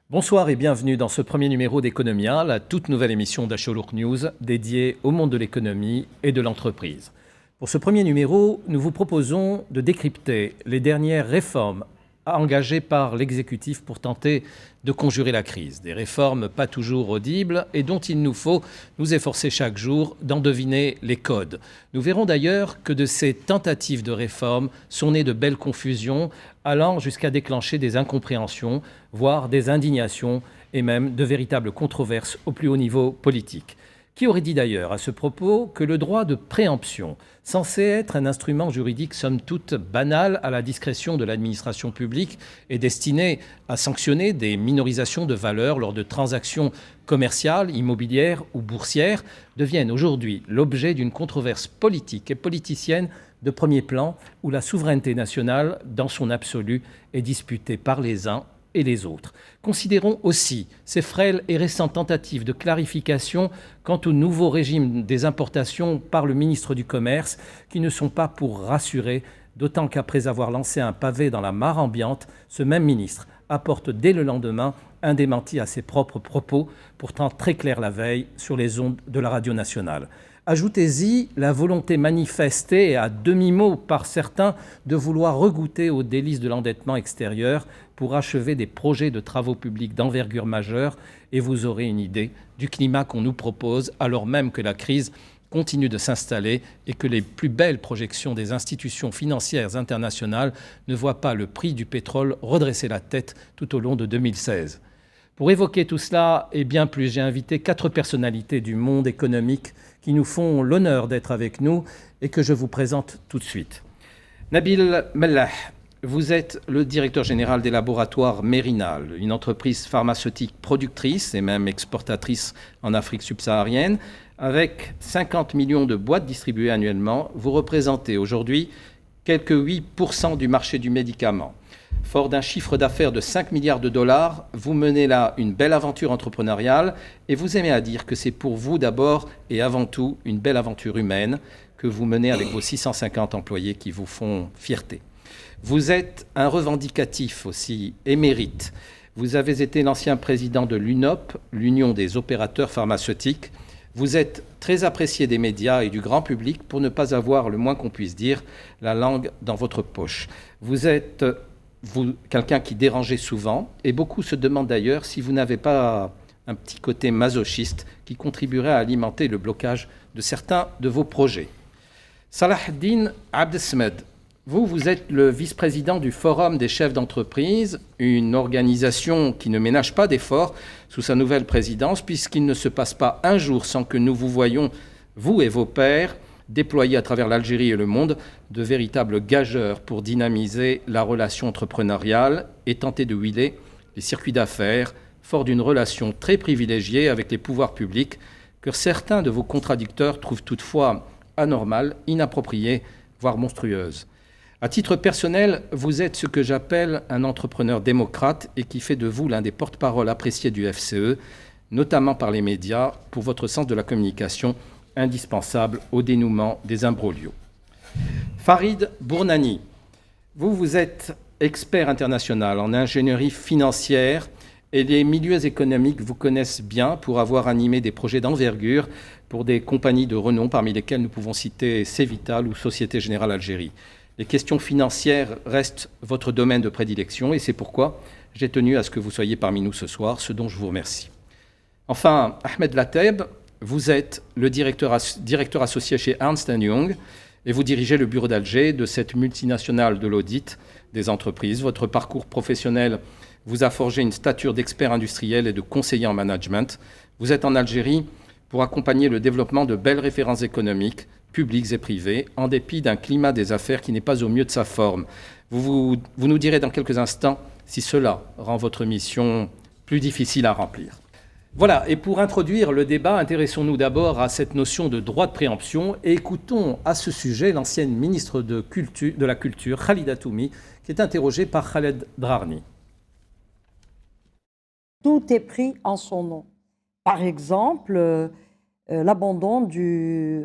Bonsoir et bienvenue dans ce premier numéro d'Economia, la toute nouvelle émission d'Asholouk News dédiée au monde de l'économie et de l'entreprise. Pour ce premier numéro, nous vous proposons de décrypter les dernières réformes engagées par l'exécutif pour tenter de conjurer la crise. Des réformes pas toujours audibles et dont il nous faut nous efforcer chaque jour d'en deviner les codes. Nous verrons d'ailleurs que de ces tentatives de réforme sont nées de belles confusions, allant jusqu'à déclencher des incompréhensions, voire des indignations et même de véritables controverses au plus haut niveau politique. Qui aurait dit d'ailleurs à ce propos que le droit de préemption, censé être un instrument juridique somme toute banal à la discrétion de l'administration publique et destiné à sanctionner des minorisations de valeur lors de transactions commerciales, immobilières ou boursières, devienne aujourd'hui l'objet d'une controverse politique et politicienne de premier plan où la souveraineté nationale, dans son absolu, est disputée par les uns et les autres. Considérons aussi ces frêles et récentes tentatives de clarification quant au nouveau régime des importations par le ministre du Commerce qui ne sont pas pour rassurer, d'autant qu'après avoir lancé un pavé dans la mare ambiante, ce même ministre apporte dès le lendemain un démenti à ses propres propos, pourtant très clairs la veille sur les ondes de la radio nationale. Ajoutez-y la volonté manifestée à demi-mot par certains de vouloir regoûter aux délices de l'endettement extérieur pour achever des projets de travaux publics d'envergure majeure et vous aurez une idée du climat qu'on nous propose alors même que la crise continue de s'installer et que les plus belles projections des institutions financières internationales ne voient pas le prix du pétrole redresser la tête tout au long de 2016. Pour évoquer tout cela et bien plus, j'ai invité 4 personnalités du monde économique qui nous font l'honneur d'être avec nous et que je vous présente tout de suite. Nabil Mellah, vous êtes le directeur général des laboratoires Mérinal, une entreprise pharmaceutique productrice et même exportatrice en Afrique subsaharienne. Avec 50 millions de boîtes distribuées annuellement, vous représentez aujourd'hui quelques 8% du marché du médicament. Fort d'un chiffre d'affaires de 5 milliards de dollars, vous menez là une belle aventure entrepreneuriale et vous aimez à dire que c'est pour vous d'abord et avant tout une belle aventure humaine que vous menez avec vos 650 employés qui vous font fierté. Vous êtes un revendicatif aussi émérite. Vous avez été l'ancien président de l'UNOP, l'Union des opérateurs pharmaceutiques. Vous êtes très apprécié des médias et du grand public pour ne pas avoir, le moins qu'on puisse dire, la langue dans votre poche. Vous êtes quelqu'un qui dérangeait souvent et beaucoup se demandent d'ailleurs si vous n'avez pas un petit côté masochiste qui contribuerait à alimenter le blocage de certains de vos projets. Salaheddine Abdesmed, vous êtes le vice-président du Forum des chefs d'entreprise, une organisation qui ne ménage pas d'efforts sous sa nouvelle présidence, puisqu'il ne se passe pas un jour sans que nous vous voyions, vous et vos pairs, déployés à travers l'Algérie et le monde, de véritables gageurs pour dynamiser la relation entrepreneuriale et tenter de huiler les circuits d'affaires, fort d'une relation très privilégiée avec les pouvoirs publics, que certains de vos contradicteurs trouvent toutefois anormale, inappropriée, voire monstrueuse. À titre personnel, vous êtes ce que j'appelle un entrepreneur démocrate et qui fait de vous l'un des porte-parole appréciés du FCE, notamment par les médias, pour votre sens de la communication indispensable au dénouement des imbroglios. Farid Bournani, vous êtes expert international en ingénierie financière et les milieux économiques vous connaissent bien pour avoir animé des projets d'envergure pour des compagnies de renom, parmi lesquelles nous pouvons citer Cévital ou Société Générale Algérie. Les questions financières restent votre domaine de prédilection et c'est pourquoi j'ai tenu à ce que vous soyez parmi nous ce soir, ce dont je vous remercie. Enfin, Ahmed Lateb, vous êtes le directeur associé chez Ernst & Young et vous dirigez le bureau d'Alger de cette multinationale de l'audit des entreprises. Votre parcours professionnel vous a forgé une stature d'expert industriel et de conseiller en management. Vous êtes en Algérie pour accompagner le développement de belles références économiques, publiques et privées, en dépit d'un climat des affaires qui n'est pas au mieux de sa forme. Vous nous direz dans quelques instants si cela rend votre mission plus difficile à remplir. Voilà, et pour introduire le débat, intéressons-nous d'abord à cette notion de droit de préemption et écoutons à ce sujet l'ancienne ministre de la Culture, Khalida Toumi, qui est interrogée par Khaled Drarni. Tout est pris en son nom. Par exemple, l'abandon du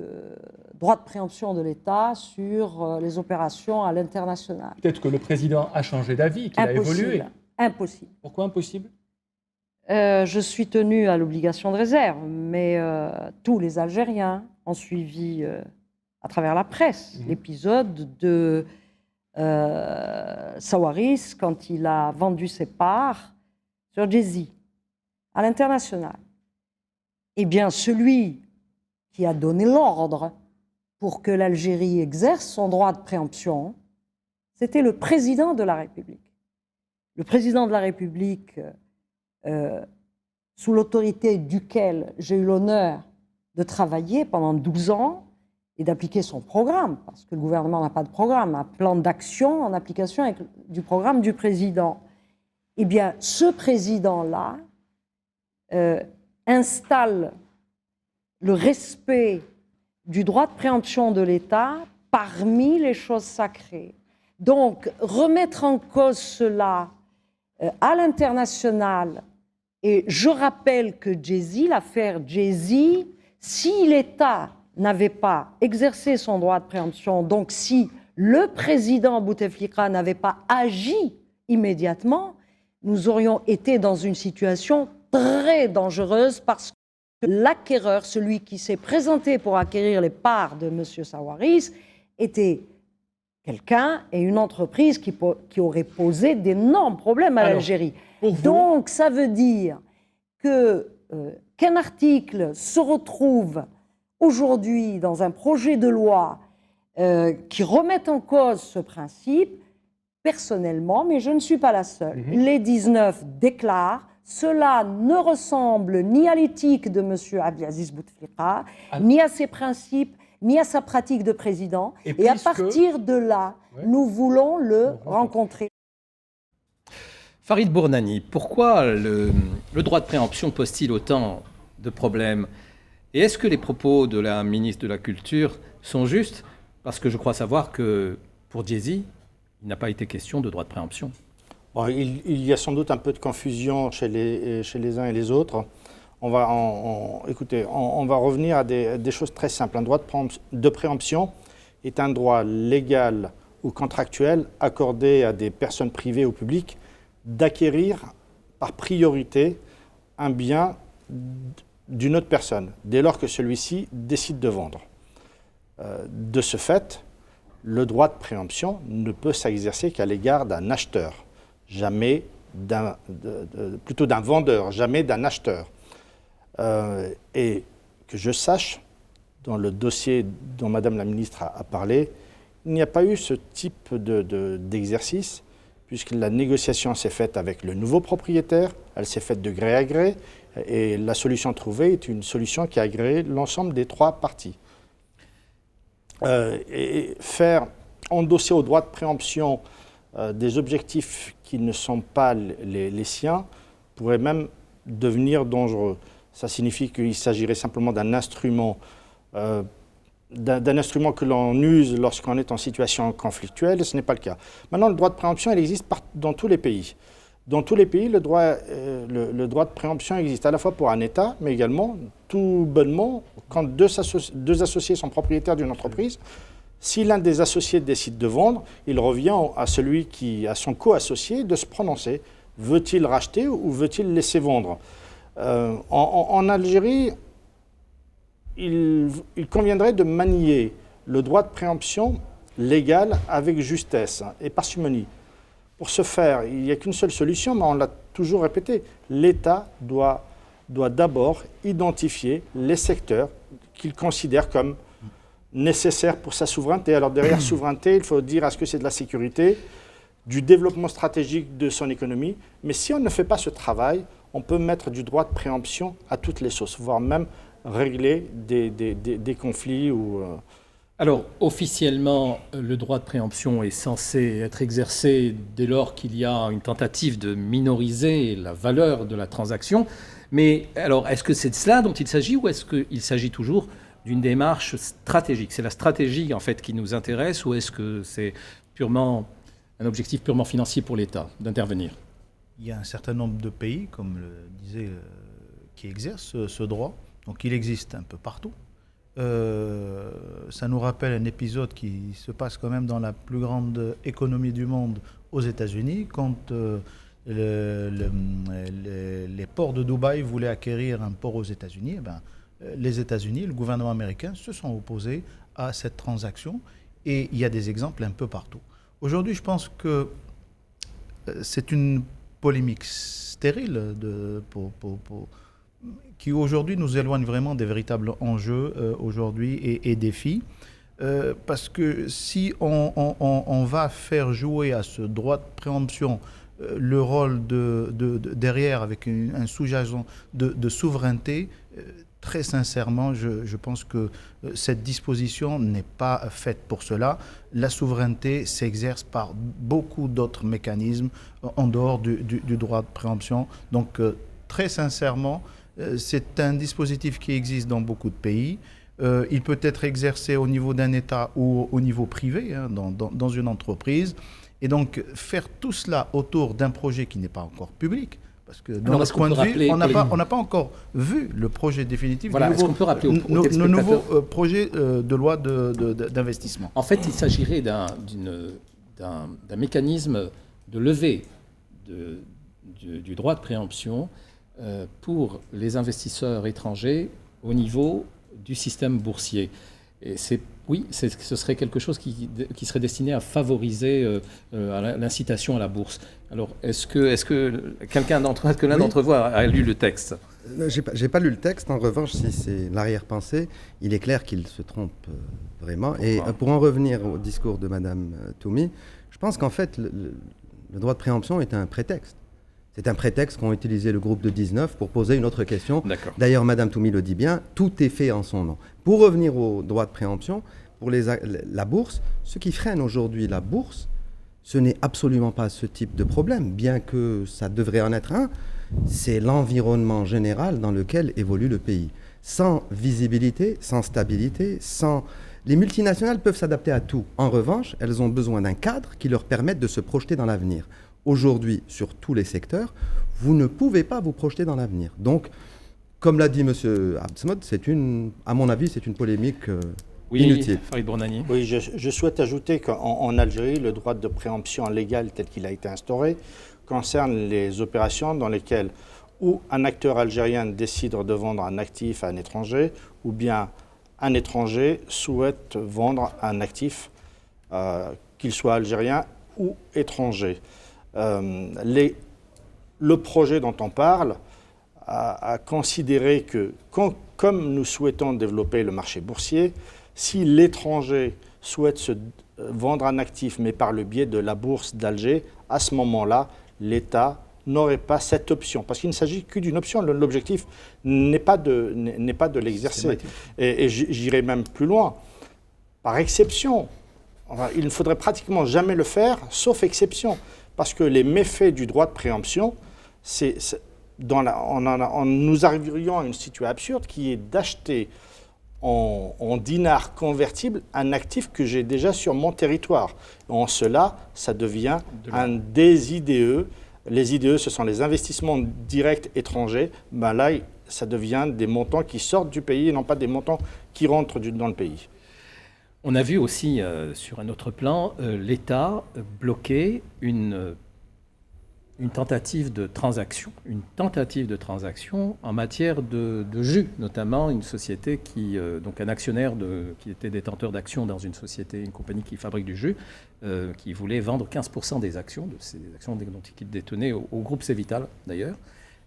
droit de préemption de l'État sur les opérations à l'international. Peut-être que le président a changé d'avis, qu'il a évolué. Impossible. Pourquoi impossible ? Je suis tenue à l'obligation de réserve, mais tous les Algériens ont suivi à travers la presse l'épisode de Sawaris quand il a vendu ses parts sur Jay-Z à l'international. Eh bien, celui qui a donné l'ordre pour que l'Algérie exerce son droit de préemption, c'était le président de la République. Le président de la République, sous l'autorité duquel j'ai eu l'honneur de travailler pendant 12 ans et d'appliquer son programme, parce que le gouvernement n'a pas de programme, un plan d'action en application du programme du président. Eh bien, ce président-là installe le respect du droit de préemption de l'État parmi les choses sacrées. Donc, remettre en cause cela à l'international, et je rappelle que Jay-Z, l'affaire Jay-Z, si l'État n'avait pas exercé son droit de préemption, donc si le président Bouteflika n'avait pas agi immédiatement, nous aurions été dans une situation très dangereuse parce que l'acquéreur, celui qui s'est présenté pour acquérir les parts de M. Sawaris, était quelqu'un et une entreprise qui aurait posé d'énormes problèmes à l'Algérie. Donc, ça veut dire qu'un article se retrouve aujourd'hui dans un projet de loi qui remette en cause ce principe, personnellement, mais je ne suis pas la seule. Les 19 déclarent cela ne ressemble ni à l'éthique de M. Abdelaziz Bouteflika, ni à ses principes, ni à sa pratique de président. Et à partir de là, nous voulons le rencontrer. Farid Bournani, pourquoi le droit de préemption pose-t-il autant de problèmes? Et est-ce que les propos de la ministre de la Culture sont justes? Parce que je crois savoir que pour Jay-Z, il n'a pas été question de droit de préemption. Bon, il y a sans doute un peu de confusion chez les uns et les autres. Écoutez, on va revenir à des choses très simples. Un droit de préemption est un droit légal ou contractuel accordé à des personnes privées ou publiques d'acquérir par priorité un bien d'une autre personne, dès lors que celui-ci décide de vendre. De ce fait, le droit de préemption ne peut s'exercer qu'à l'égard d'un acheteur, jamais plutôt d'un vendeur, jamais d'un acheteur. Et que je sache, dans le dossier dont Madame la Ministre a parlé, il n'y a pas eu ce type d'exercice, puisque la négociation s'est faite avec le nouveau propriétaire, elle s'est faite de gré à gré, et la solution trouvée est une solution qui a agréé l'ensemble des trois parties. Et faire endosser au droit de préemption des objectifs qui ne sont pas les siens pourrait même devenir dangereux. Ça signifie qu'il s'agirait simplement d'un instrument que l'on use lorsqu'on est en situation conflictuelle, et ce n'est pas le cas. Maintenant, le droit de préemption, il existe dans tous les pays. Dans tous les pays, le droit de préemption existe à la fois pour un État, mais également, tout bonnement, quand deux associés sont propriétaires d'une entreprise, si l'un des associés décide de vendre, il revient à son co-associé de se prononcer. Veut-il racheter ou veut-il laisser vendre? En Algérie, il conviendrait de manier le droit de préemption légal avec justesse et parcimonie. Pour ce faire, il n'y a qu'une seule solution, mais on l'a toujours répété. L'État doit d'abord identifier les secteurs qu'il considère comme nécessaires pour sa souveraineté. Alors derrière souveraineté, il faut dire est-ce que c'est de la sécurité, du développement stratégique de son économie. Mais si on ne fait pas ce travail, on peut mettre du droit de préemption à toutes les sauces, voire même régler des conflits. Alors, officiellement, le droit de préemption est censé être exercé dès lors qu'il y a une tentative de minoriser la valeur de la transaction. Mais alors, est-ce que c'est de cela dont il s'agit ou est-ce qu'il s'agit toujours d'une démarche stratégique? C'est la stratégie, en fait, qui nous intéresse ou est-ce que c'est purement un objectif purement financier pour l'État d'intervenir? Il y a un certain nombre de pays, comme le disait, qui exercent ce droit. Donc il existe un peu partout. Ça nous rappelle un épisode qui se passe quand même dans la plus grande économie du monde aux États-Unis, quand les ports de Dubaï voulaient acquérir un port aux États-Unis, les États-Unis, le gouvernement américain se sont opposés à cette transaction et il y a des exemples un peu partout. Aujourd'hui, je pense que c'est une polémique stérile qui aujourd'hui nous éloigne vraiment des véritables enjeux aujourd'hui et défis. Parce que si on va faire jouer à ce droit de préemption le rôle derrière avec un sous-jacent de souveraineté, très sincèrement, je pense que cette disposition n'est pas faite pour cela. La souveraineté s'exerce par beaucoup d'autres mécanismes en dehors du droit de préemption. Donc, très sincèrement, c'est un dispositif qui existe dans beaucoup de pays. Il peut être exercé au niveau d'un État ou au niveau privé, hein, dans une entreprise. Et donc, faire tout cela autour d'un projet qui n'est pas encore public, parce que dans notre point de vue, on n'a pas encore vu le projet définitif du nouveau projet de loi d'investissement. En fait, il s'agirait d'un mécanisme de levée du droit de préemption pour les investisseurs étrangers au niveau du système boursier. Et ce serait quelque chose qui serait destiné à favoriser l'incitation à la bourse. Alors, est-ce que l'un d'entre vous a lu le texte? J'ai pas lu le texte. En revanche, si c'est l'arrière-pensée, il est clair qu'il se trompe vraiment. Et pour en revenir au discours de Madame Toumi, je pense qu'en fait, le droit de préemption est un prétexte. C'est un prétexte qu'ont utilisé le groupe de 19 pour poser une autre question. D'ailleurs, Madame Toumi le dit bien, tout est fait en son nom. Pour revenir au droit de préemption, pour la bourse, ce qui freine aujourd'hui la bourse, ce n'est absolument pas ce type de problème, bien que ça devrait en être un, c'est l'environnement général dans lequel évolue le pays. Sans visibilité, sans stabilité, les multinationales peuvent s'adapter à tout. En revanche, elles ont besoin d'un cadre qui leur permette de se projeter dans l'avenir. Aujourd'hui, sur tous les secteurs, vous ne pouvez pas vous projeter dans l'avenir. Donc, comme l'a dit M. Abdesmod, à mon avis, c'est une polémique inutile. Farid Bournani. Oui, je souhaite ajouter qu'en Algérie, le droit de préemption légal tel qu'il a été instauré concerne les opérations dans lesquelles ou un acteur algérien décide de vendre un actif à un étranger, ou bien un étranger souhaite vendre un actif, qu'il soit algérien ou étranger. Le projet dont on parle a considéré que, comme nous souhaitons développer le marché boursier, si l'étranger souhaite vendre un actif, mais par le biais de la bourse d'Alger, à ce moment-là, l'État n'aurait pas cette option. Parce qu'il ne s'agit que d'une option. L'objectif n'est pas de l'exercer. Et j'irai même plus loin. Par exception, il ne faudrait pratiquement jamais le faire, sauf exception. Parce que les méfaits du droit de préemption, nous arriverions à une situation absurde qui est d'acheter en dinars convertibles un actif que j'ai déjà sur mon territoire. En cela, ça devient des IDE. Les IDE, ce sont les investissements directs étrangers. Là, ça devient des montants qui sortent du pays et non pas des montants qui rentrent dans le pays. On a vu aussi, sur un autre plan, l'État bloquer une tentative de transaction. Une tentative de transaction en matière de jus, notamment une société donc un actionnaire qui était détenteur d'actions dans une société, une compagnie qui fabrique du jus, qui voulait vendre 15% des actions, dont il détenait au groupe Cévital d'ailleurs.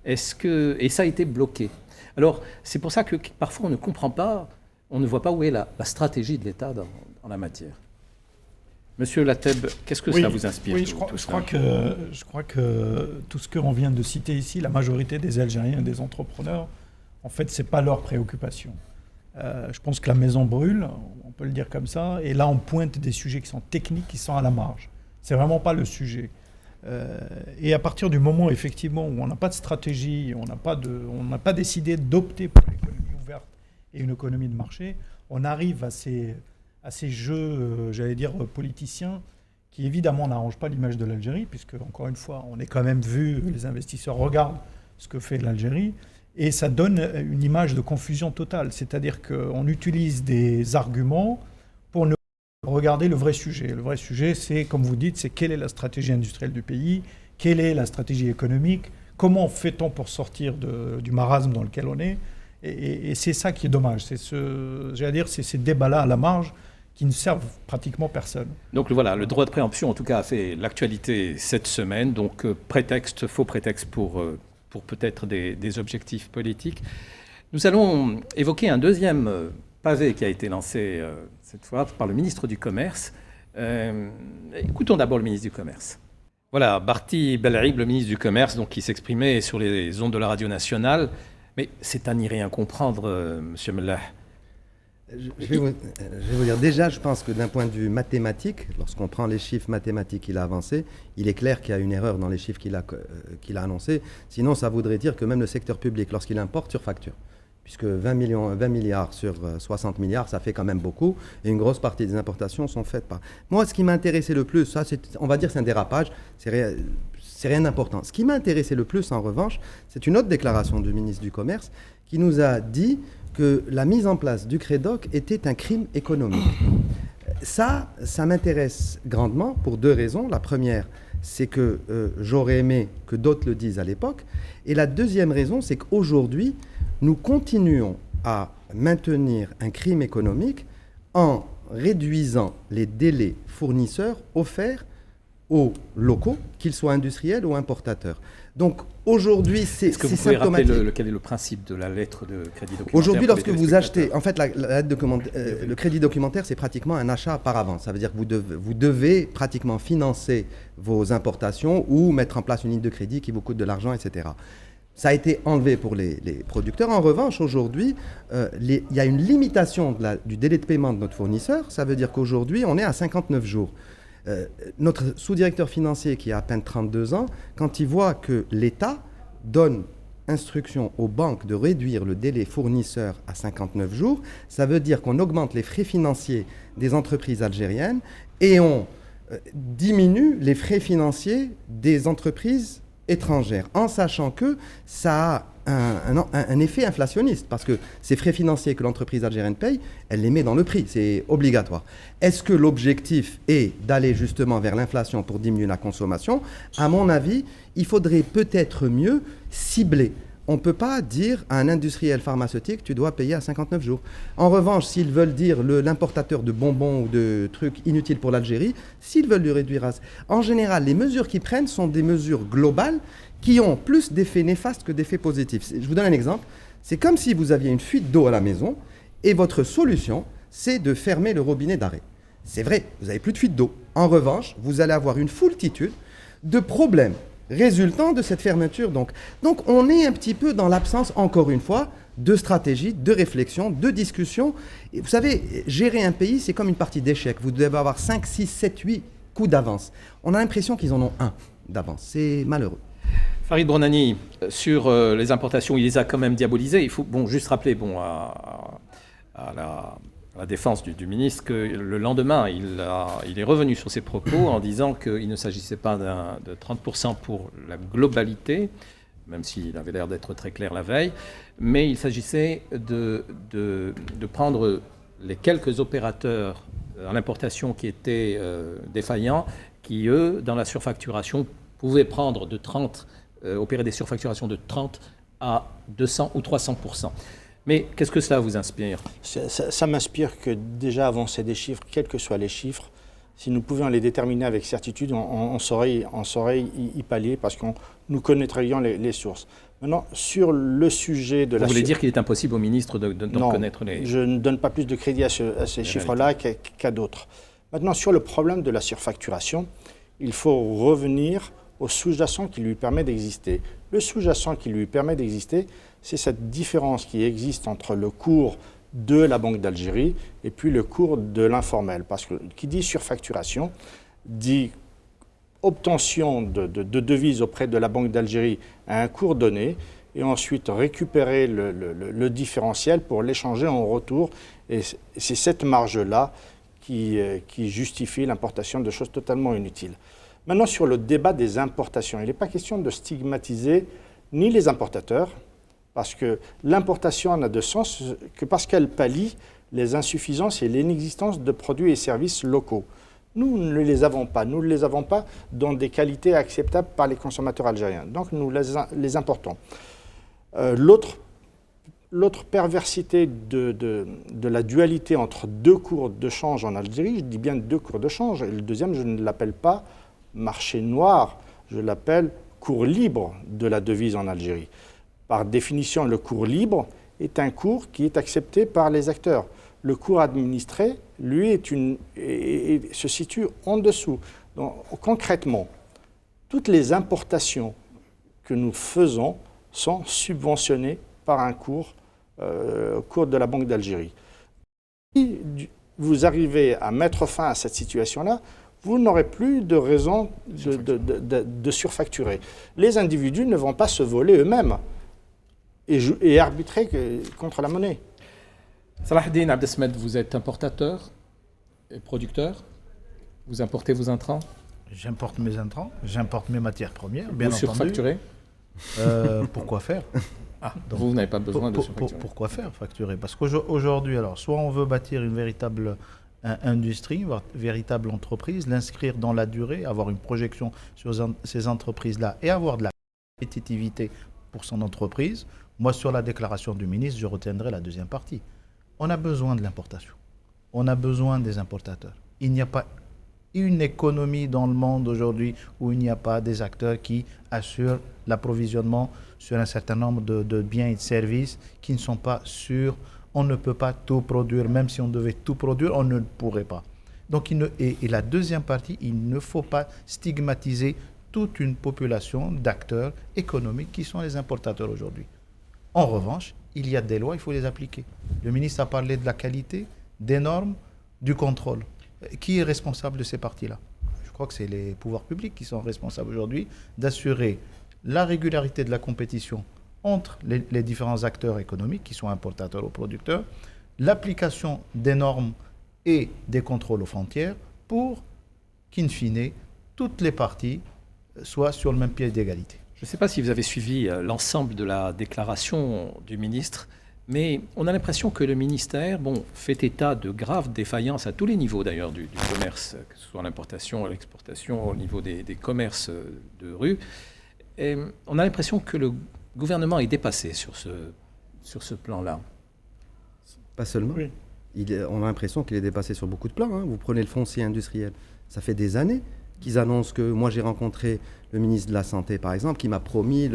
Et ça a été bloqué. Alors, c'est pour ça que parfois on ne comprend pas. On ne voit pas où est la stratégie de l'État dans la matière. Monsieur Lateb, qu'est-ce que ça vous inspire? Oui, je crois que tout ce qu'on vient de citer ici, la majorité des Algériens et des entrepreneurs, en fait, ce n'est pas leur préoccupation. Je pense que la maison brûle, on peut le dire comme ça, et là, on pointe des sujets qui sont techniques, qui sont à la marge. Ce n'est vraiment pas le sujet. Et à partir du moment, effectivement, où on n'a pas de stratégie, on n'a pas décidé d'opter pour l'économie ouverte et une économie de marché, on arrive à ces jeux, j'allais dire, politiciens, qui évidemment n'arrangent pas l'image de l'Algérie, puisque, encore une fois, on est quand même vu, les investisseurs regardent ce que fait l'Algérie, et ça donne une image de confusion totale. C'est-à-dire qu'on utilise des arguments pour ne pas regarder le vrai sujet. Le vrai sujet, c'est, comme vous dites, c'est quelle est la stratégie industrielle du pays, quelle est la stratégie économique, comment fait-on pour sortir du marasme dans lequel on est. Et c'est ça qui est dommage, c'est ces débats-là à la marge qui ne servent pratiquement personne. Donc voilà, le droit de préemption en tout cas a fait l'actualité cette semaine, donc faux prétexte pour peut-être des objectifs politiques. Nous allons évoquer un deuxième pavé qui a été lancé cette fois par le ministre du Commerce. Écoutons d'abord le ministre du Commerce. Voilà, Barty Belraïb, le ministre du Commerce, donc, qui s'exprimait sur les ondes de la radio nationale. Mais c'est à n'y rien comprendre, monsieur Mellah. Je vais vous dire, déjà, je pense que d'un point de vue mathématique, lorsqu'on prend les chiffres mathématiques qu'il a avancés, il est clair qu'il y a une erreur dans les chiffres qu'il a annoncés. Sinon, ça voudrait dire que même le secteur public, lorsqu'il importe, surfacture. Puisque 20 milliards sur 60 milliards, ça fait quand même beaucoup. Et une grosse partie des importations sont faites par... Moi, ce qui m'a intéressé le plus, on va dire c'est un dérapage, c'est rien d'important. Ce qui m'a intéressé le plus, en revanche, c'est une autre déclaration du ministre du Commerce qui nous a dit que la mise en place du CREDOC était un crime économique. Ça m'intéresse grandement pour deux raisons. La première, c'est que j'aurais aimé que d'autres le disent à l'époque. Et la deuxième raison, c'est qu'aujourd'hui, nous continuons à maintenir un crime économique en réduisant les délais fournisseurs offerts aux locaux, qu'ils soient industriels ou importateurs. Donc aujourd'hui, c'est symptomatique. Est-ce que vous pouvez rappeler quel est le principe de la lettre de crédit documentaire? Aujourd'hui, lorsque vous achetez, en fait, le crédit documentaire, c'est pratiquement un achat par avance. Ça veut dire que vous devez pratiquement financer vos importations ou mettre en place une ligne de crédit qui vous coûte de l'argent, etc. Ça a été enlevé pour les producteurs. En revanche, aujourd'hui, il y a une limitation du délai de paiement de notre fournisseur. Ça veut dire qu'aujourd'hui, on est à 59 jours. Notre sous-directeur financier, qui a à peine 32 ans, quand il voit que l'État donne instruction aux banques de réduire le délai fournisseur à 59 jours, ça veut dire qu'on augmente les frais financiers des entreprises algériennes et on diminue les frais financiers des entreprises étrangères, en sachant que ça a un effet inflationniste, parce que ces frais financiers que l'entreprise algérienne paye, elle les met dans le prix, c'est obligatoire. Est-ce que l'objectif est d'aller justement vers l'inflation pour diminuer la consommation? À mon avis, il faudrait peut-être mieux cibler. On ne peut pas dire à un industriel pharmaceutique, tu dois payer à 59 jours. En revanche, s'ils veulent dire l'importateur de bonbons ou de trucs inutiles pour l'Algérie, s'ils veulent lui réduire à... En général, les mesures qu'ils prennent sont des mesures globales qui ont plus d'effets néfastes que d'effets positifs. Je vous donne un exemple. C'est comme si vous aviez une fuite d'eau à la maison et votre solution, c'est de fermer le robinet d'arrêt. C'est vrai, vous n'avez plus de fuite d'eau. En revanche, vous allez avoir une foultitude de problèmes résultant de cette fermeture. Donc on est un petit peu dans l'absence, encore une fois, de stratégie, de réflexion, de discussion. Et vous savez, gérer un pays, c'est comme une partie d'échecs. Vous devez avoir 5, 6, 7, 8 coups d'avance. On a l'impression qu'ils en ont un d'avance. C'est malheureux. Farid Bronani, sur les importations, il les a quand même diabolisées. Il faut juste rappeler à la défense du ministre que le lendemain, il est revenu sur ses propos en disant qu'il ne s'agissait pas de 30% pour la globalité, même s'il avait l'air d'être très clair la veille, mais il s'agissait de prendre les quelques opérateurs à l'importation qui étaient défaillants, qui, eux, dans la surfacturation, pouvaient prendre opérer des surfacturations de 30 à 200 ou 300%. Mais qu'est-ce que cela vous inspire? Ça m'inspire que déjà avancer des chiffres, quels que soient les chiffres, si nous pouvions les déterminer avec certitude, on saurait y pallier parce que nous connaîtrions les sources. Maintenant, sur le sujet de Vous voulez dire qu'il est impossible au ministre de connaître les... Non, je ne donne pas plus de crédit à ces chiffres-là qu'à d'autres. Maintenant, sur le problème de la surfacturation, il faut revenir au sous-jacent qui lui permet d'exister. Le sous-jacent qui lui permet d'exister, c'est cette différence qui existe entre le cours de la Banque d'Algérie et puis le cours de l'informel. Parce que qui dit surfacturation, dit obtention de devises auprès de la Banque d'Algérie à un cours donné et ensuite récupérer le différentiel pour l'échanger en retour. Et c'est cette marge-là qui justifie l'importation de choses totalement inutiles. Maintenant, sur le débat des importations, il n'est pas question de stigmatiser ni les importateurs, parce que l'importation n'a de sens que parce qu'elle pallie les insuffisances et l'inexistence de produits et services locaux. Nous ne les avons pas. Nous ne les avons pas dans des qualités acceptables par les consommateurs algériens. Donc nous les importons. L'autre perversité de la dualité entre deux cours de change en Algérie, je dis bien deux cours de change, et le deuxième, je ne l'appelle pas marché noir, je l'appelle cours libre de la devise en Algérie. Par définition, le cours libre est un cours qui est accepté par les acteurs. Le cours administré, lui, se situe en dessous. Donc, concrètement, toutes les importations que nous faisons sont subventionnées par un cours de la Banque d'Algérie. Si vous arrivez à mettre fin à cette situation-là, vous n'aurez plus de raison de surfacturer. Les individus ne vont pas se voler eux-mêmes et arbitrer contre la monnaie. Salahdine Abdesmed, vous êtes importateur et producteur. Vous importez vos intrants. J'importe mes intrants, j'importe mes matières premières, bien vous entendu. Surfacturez. Pourquoi faire? Donc, vous n'avez pas besoin de surfacturer. Pourquoi faire facturer? Parce qu'aujourd'hui, alors, soit on veut bâtir une véritable industrie, une véritable entreprise, l'inscrire dans la durée, avoir une projection sur ces entreprises-là et avoir de la compétitivité pour son entreprise. Moi, sur la déclaration du ministre, je retiendrai la deuxième partie. On a besoin de l'importation. On a besoin des importateurs. Il n'y a pas une économie dans le monde aujourd'hui où il n'y a pas des acteurs qui assurent l'approvisionnement sur un certain nombre de biens et de services qui ne sont pas sûrs. On ne peut pas tout produire, même si on devait tout produire, on ne le pourrait pas. Donc, et la deuxième partie, il ne faut pas stigmatiser toute une population d'acteurs économiques qui sont les importateurs aujourd'hui. En revanche, il y a des lois, il faut les appliquer. Le ministre a parlé de la qualité, des normes, du contrôle. Qui est responsable de ces parties-là? Je crois que c'est les pouvoirs publics qui sont responsables aujourd'hui d'assurer la régularité de la compétition entre les différents acteurs économiques qui sont importateurs ou producteurs, l'application des normes et des contrôles aux frontières pour qu'in fine, toutes les parties soient sur le même pied d'égalité. Je ne sais pas si vous avez suivi l'ensemble de la déclaration du ministre, mais on a l'impression que le ministère fait état de graves défaillances à tous les niveaux d'ailleurs du commerce, que ce soit l'importation, l'exportation, au niveau des commerces de rue. Et on a l'impression que le gouvernement est dépassé sur ce plan-là. Pas seulement. Oui. On a l'impression qu'il est dépassé sur beaucoup de plans. Vous prenez le foncier industriel. Ça fait des années qu'ils annoncent que... Moi, j'ai rencontré le ministre de la Santé, par exemple, qui m'a promis...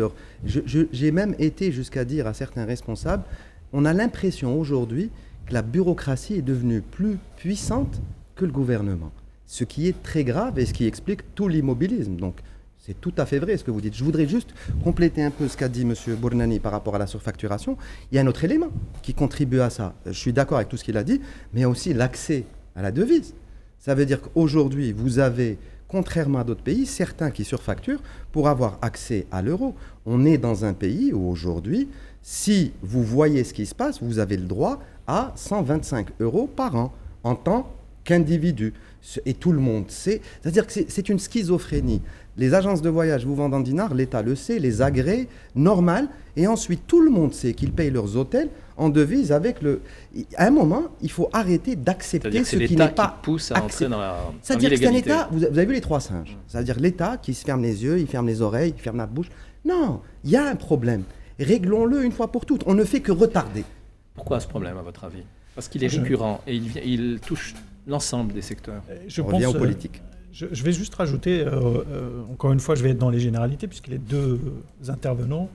J'ai même été jusqu'à dire à certains responsables, on a l'impression aujourd'hui que la bureaucratie est devenue plus puissante que le gouvernement. Ce qui est très grave et ce qui explique tout l'immobilisme. Donc, c'est tout à fait vrai ce que vous dites. Je voudrais juste compléter un peu ce qu'a dit M. Bournani par rapport à la surfacturation. Il y a un autre élément qui contribue à ça. Je suis d'accord avec tout ce qu'il a dit, mais il y a aussi l'accès à la devise. Ça veut dire qu'aujourd'hui, vous avez, contrairement à d'autres pays, certains qui surfacturent pour avoir accès à l'euro. On est dans un pays où aujourd'hui, si vous voyez ce qui se passe, vous avez le droit à 125 € par an en tant qu'individu. Et tout le monde sait. C'est-à-dire que c'est une schizophrénie. Les agences de voyage vous vendent en dinars, l'État le sait, les agrès, normal. Et ensuite, tout le monde sait qu'ils payent leurs hôtels en devise avec le... À un moment, il faut arrêter d'accepter ce qui n'est pas... C'est l'État qui pousse à entrer dans la C'est-à-dire que c'est un État... Vous avez vu les trois singes? C'est-à-dire l'État qui se ferme les yeux, il ferme les oreilles, il ferme la bouche. Non, il y a un problème. Réglons-le une fois pour toutes. On ne fait que retarder. Pourquoi ce problème, à votre avis? Parce qu'il est récurrent et il touche l'ensemble des secteurs. On revient aux politiques. Je vais juste rajouter, encore une fois, je vais être dans les généralités, puisque les deux intervenants,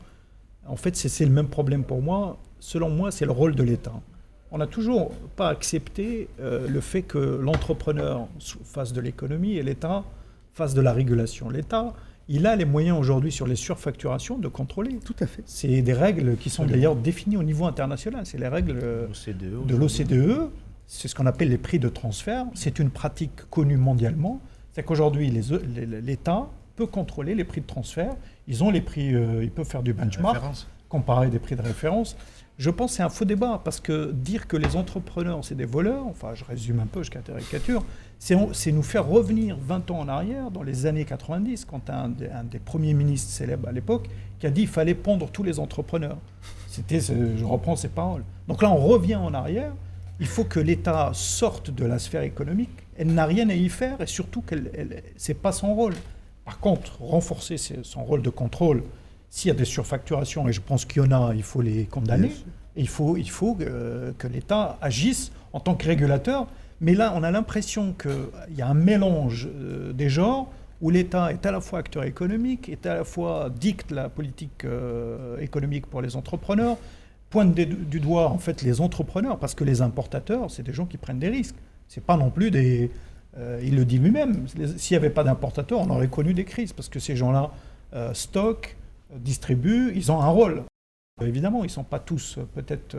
en fait, c'est le même problème pour moi. Selon moi, c'est le rôle de l'État. On n'a toujours pas accepté le fait que l'entrepreneur fasse de l'économie et l'État fasse de la régulation. L'État, il a les moyens aujourd'hui sur les surfacturations de contrôler. Tout à fait. C'est des règles qui sont d'ailleurs définies au niveau international. C'est les règles de l'OCDE. C'est ce qu'on appelle les prix de transfert. C'est une pratique connue mondialement. C'est qu'aujourd'hui, l'État peut contrôler les prix de transfert. Ils ont les prix, ils peuvent faire du benchmark, comparer des prix de référence. Je pense que c'est un faux débat, parce que dire que les entrepreneurs, c'est des voleurs, enfin, je résume un peu, je caricature, c'est nous faire revenir 20 ans en arrière, dans les années 90, quand un des premiers ministres célèbres à l'époque, qui a dit qu'il fallait pondre tous les entrepreneurs. Je reprends ses paroles. Donc là, on revient en arrière. Il faut que l'État sorte de la sphère économique. Elle n'a rien à y faire et surtout ce n'est pas son rôle. Par contre, renforcer son rôle de contrôle, s'il y a des surfacturations, et je pense qu'il y en a, il faut les condamner. Et il faut que l'État agisse en tant que régulateur. Mais là, on a l'impression qu'il y a un mélange des genres où l'État est à la fois acteur économique, est à la fois dicte la politique économique pour les entrepreneurs, pointe du doigt en fait les entrepreneurs, parce que les importateurs, c'est des gens qui prennent des risques. C'est pas non plus des... il le dit lui-même, s'il n'y avait pas d'importateurs, on aurait connu des crises, parce que ces gens-là stockent, distribuent, ils ont un rôle. Évidemment, ils ne sont pas tous peut-être...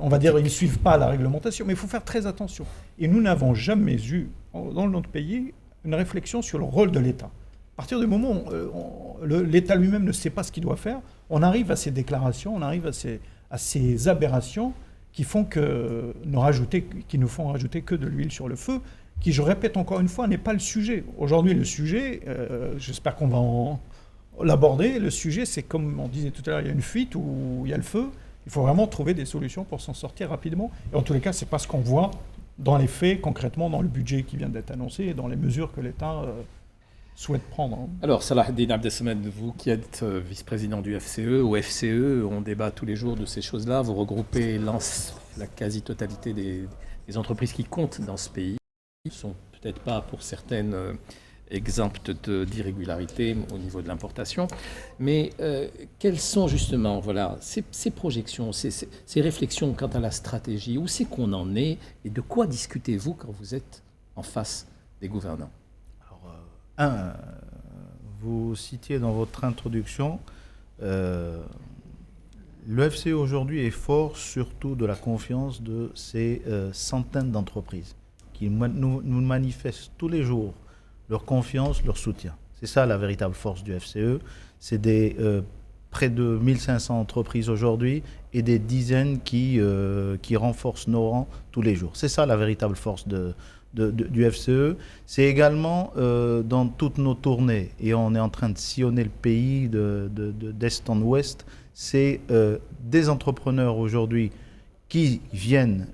on va dire, ils ne suivent pas la réglementation, mais il faut faire très attention. Et nous n'avons jamais eu, dans notre pays, une réflexion sur le rôle de l'État. À partir du moment où l'État lui-même ne sait pas ce qu'il doit faire, on arrive à ces déclarations, on arrive à ces aberrations qui nous font rajouter que de l'huile sur le feu, qui, je répète encore une fois, n'est pas le sujet. Aujourd'hui, le sujet, j'espère qu'on va l'aborder, le sujet, c'est comme on disait tout à l'heure, il y a une fuite où il y a le feu. Il faut vraiment trouver des solutions pour s'en sortir rapidement. Et en tous les cas, ce n'est pas ce qu'on voit dans les faits, concrètement, dans le budget qui vient d'être annoncé et dans les mesures que l'État souhaite prendre. Alors, Salah Eddine Abdessamad, vous qui êtes vice-président du FCE, au FCE, on débat tous les jours de ces choses-là. Vous regroupez la quasi-totalité des entreprises qui comptent dans ce pays. Ils ne sont peut-être pas, pour certaines, exemptes d'irrégularité au niveau de l'importation. Mais quelles sont justement ces projections, ces réflexions quant à la stratégie? Où c'est qu'on en est et de quoi discutez-vous quand vous êtes en face des gouvernants? Vous citiez dans votre introduction, le FCE aujourd'hui est fort surtout de la confiance de ces centaines d'entreprises qui nous manifestent tous les jours leur confiance, leur soutien. C'est ça la véritable force du FCE. C'est près de 1500 entreprises aujourd'hui et des dizaines qui renforcent nos rangs tous les jours. C'est ça la véritable force du FCE. C'est également dans toutes nos tournées, et on est en train de sillonner le pays d'est en ouest, c'est des entrepreneurs aujourd'hui qui viennent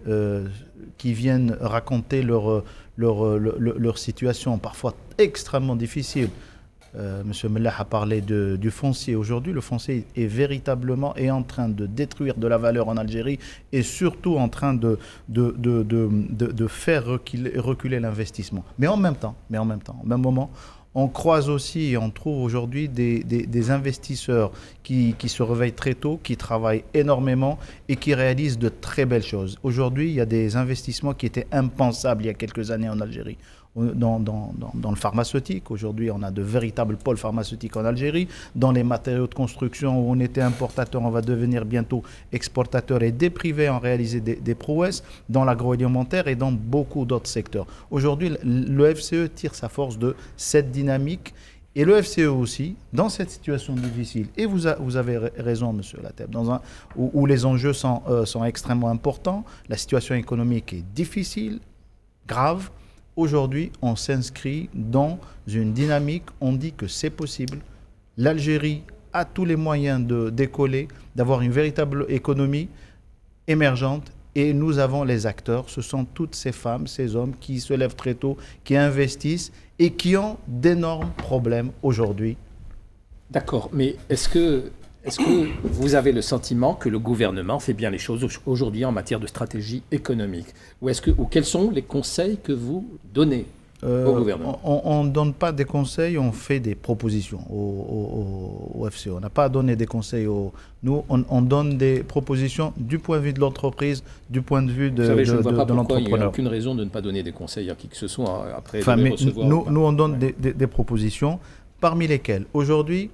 raconter leur situation parfois extrêmement difficile. Monsieur Mellah a parlé du foncier. Aujourd'hui, le foncier est véritablement en train de détruire de la valeur en Algérie et surtout en train de faire reculer l'investissement. Mais en même temps, au même moment, on croise aussi et on trouve aujourd'hui des investisseurs qui se réveillent très tôt, qui travaillent énormément et qui réalisent de très belles choses. Aujourd'hui, il y a des investissements qui étaient impensables il y a quelques années en Algérie. Dans le pharmaceutique, aujourd'hui on a de véritables pôles pharmaceutiques en Algérie. Dans les matériaux de construction où on était importateur, on va devenir bientôt exportateur et des privés en réaliser des prouesses. Dans l'agroalimentaire et dans beaucoup d'autres secteurs. Aujourd'hui, le FCE tire sa force de cette dynamique. Et le FCE aussi, dans cette situation difficile, et vous avez raison, monsieur Lateb, où les enjeux sont extrêmement importants, la situation économique est difficile, grave. Aujourd'hui, on s'inscrit dans une dynamique, on dit que c'est possible. L'Algérie a tous les moyens de décoller, d'avoir une véritable économie émergente, et nous avons les acteurs. Ce sont toutes ces femmes, ces hommes qui se lèvent très tôt, qui investissent et qui ont d'énormes problèmes aujourd'hui. D'accord, mais est-ce que vous avez le sentiment que le gouvernement fait bien les choses aujourd'hui en matière de stratégie économique? Ou quels sont les conseils que vous donnez au gouvernement? On ne donne pas des conseils, on fait des propositions au FCE. On n'a pas à donner des conseils. Nous, on donne des propositions du point de vue de l'entreprise, du point de vue de l'entrepreneur. Je ne vois pas pourquoi il n'y a aucune raison de ne pas donner des conseils à qui que ce soit après de recevoir. Nous, on donne des propositions, parmi lesquelles, aujourd'hui,